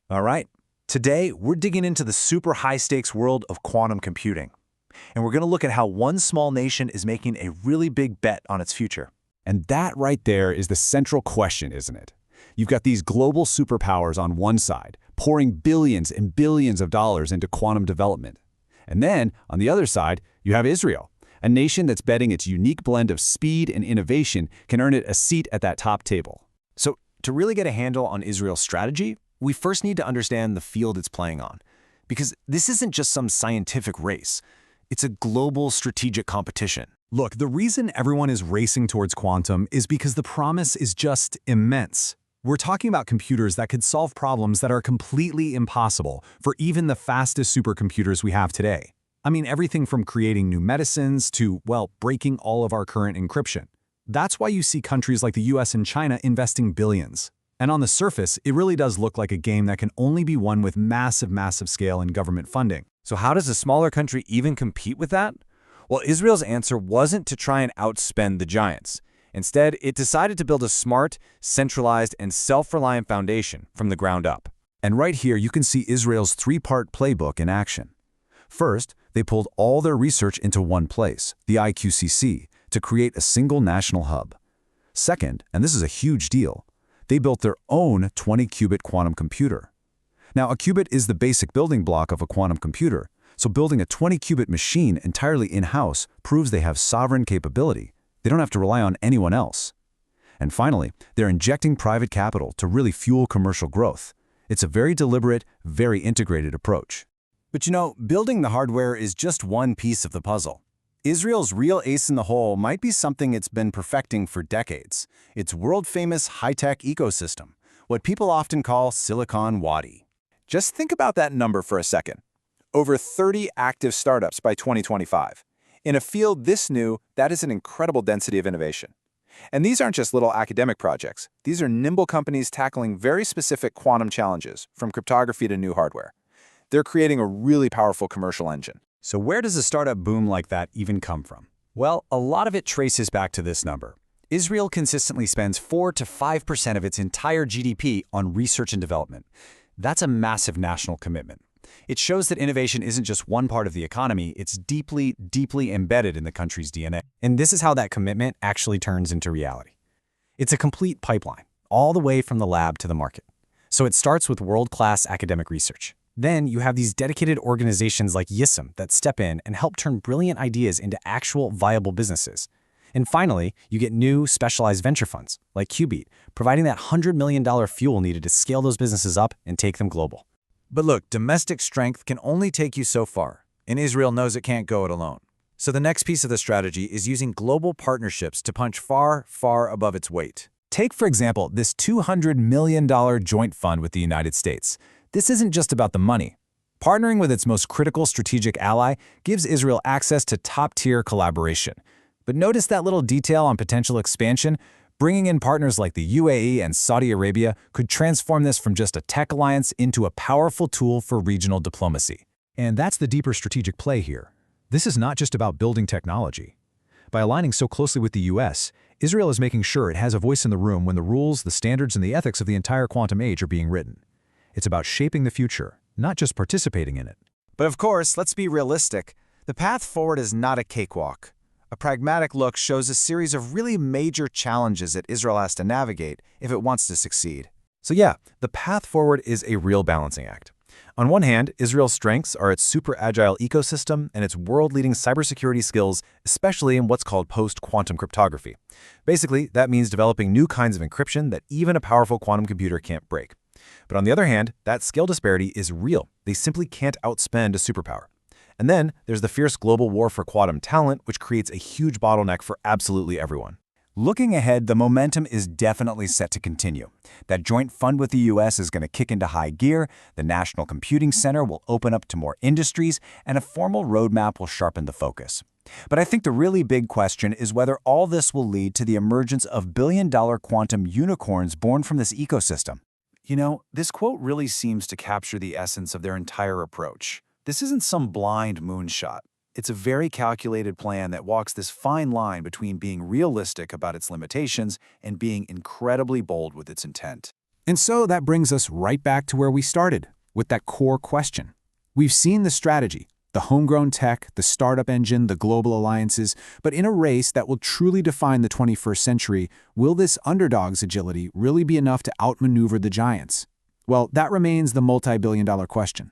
All right. Today, we're digging into the super high-stakes world of quantum computing. And we're going to look at how one small nation is making a really big bet on its future. And that right there is the central question, isn't it? You've got these global superpowers on one side, pouring billions and billions of dollars into quantum development. And then, on the other side, you have Israel, a nation that's betting its unique blend of speed and innovation can earn it a seat at that top table. So, to really get a handle on Israel's strategy, we first need to understand the field it's playing on. Because this isn't just some scientific race. It's a global strategic competition. Look, the reason everyone is racing towards quantum is because the promise is just immense. We're talking about computers that could solve problems that are completely impossible for even the fastest supercomputers we have today. I mean, everything from creating new medicines to, well, breaking all of our current encryption. That's why you see countries like the US and China investing billions. And on the surface, it really does look like a game that can only be won with massive, massive scale and government funding. So how does a smaller country even compete with that? Well, Israel's answer wasn't to try and outspend the giants. Instead, it decided to build a smart, centralized, and self-reliant foundation from the ground up. And right here, you can see Israel's three-part playbook in action. First, they pulled all their research into one place, the IQCC, to create a single national hub. Second, and this is a huge deal, they built their own 20-qubit quantum computer. Now, a qubit is the basic building block of a quantum computer, so building a 20-qubit machine entirely in-house proves they have sovereign capability. They don't have to rely on anyone else. And finally, they're injecting private capital to really fuel commercial growth. It's a very deliberate, very integrated approach. But you know, building the hardware is just one piece of the puzzle. Israel's real ace in the hole might be something it's been perfecting for decades. Its world-famous high-tech ecosystem, what people often call Silicon Wadi. Just think about that number for a second. Over 30 active startups by 2025. In a field this new, that is an incredible density of innovation. And these aren't just little academic projects. These are nimble companies tackling very specific quantum challenges, from cryptography to new hardware. They're creating a really powerful commercial engine. So where does a startup boom like that even come from? Well, a lot of it traces back to this number. Israel consistently spends 4 to 5% of its entire GDP on research and development. That's a massive national commitment. It shows that innovation isn't just one part of the economy, it's deeply, deeply embedded in the country's DNA. And this is how that commitment actually turns into reality. It's a complete pipeline, all the way from the lab to the market. So it starts with world-class academic research. Then you have these dedicated organizations like YISM that step in and help turn brilliant ideas into actual viable businesses. And finally, you get new specialized venture funds like Qubit, providing that $100 million fuel needed to scale those businesses up and take them global. But look, domestic strength can only take you so far, and Israel knows it can't go it alone. So the next piece of the strategy is using global partnerships to punch far, far above its weight. Take, for example, this $200 million joint fund with the United States. This isn't just about the money. Partnering with its most critical strategic ally gives Israel access to top-tier collaboration. But notice that little detail on potential expansion? Bringing in partners like the UAE and Saudi Arabia could transform this from just a tech alliance into a powerful tool for regional diplomacy. And that's the deeper strategic play here. This is not just about building technology. By aligning so closely with the US, Israel is making sure it has a voice in the room when the rules, the standards, and the ethics of the entire quantum age are being written. It's about shaping the future, not just participating in it. But of course, let's be realistic. The path forward is not a cakewalk. A pragmatic look shows a series of really major challenges that Israel has to navigate if it wants to succeed. So yeah, the path forward is a real balancing act. On one hand, Israel's strengths are its super agile ecosystem and its world-leading cybersecurity skills, especially in what's called post-quantum cryptography. Basically, that means developing new kinds of encryption that even a powerful quantum computer can't break. But on the other hand, that skill disparity is real. They simply can't outspend a superpower. And then there's the fierce global war for quantum talent, which creates a huge bottleneck for absolutely everyone. Looking ahead, the momentum is definitely set to continue. That joint fund with the US is going to kick into high gear, the National Computing Center will open up to more industries, and a formal roadmap will sharpen the focus. But I think the really big question is whether all this will lead to the emergence of billion-dollar quantum unicorns born from this ecosystem. You know, this quote really seems to capture the essence of their entire approach. This isn't some blind moonshot. It's a very calculated plan that walks this fine line between being realistic about its limitations and being incredibly bold with its intent. And so that brings us right back to where we started, with that core question. We've seen the strategy, the homegrown tech, the startup engine, the global alliances, but in a race that will truly define the 21st century, will this underdog's agility really be enough to outmaneuver the giants? Well, that remains the multi-billion-dollar question.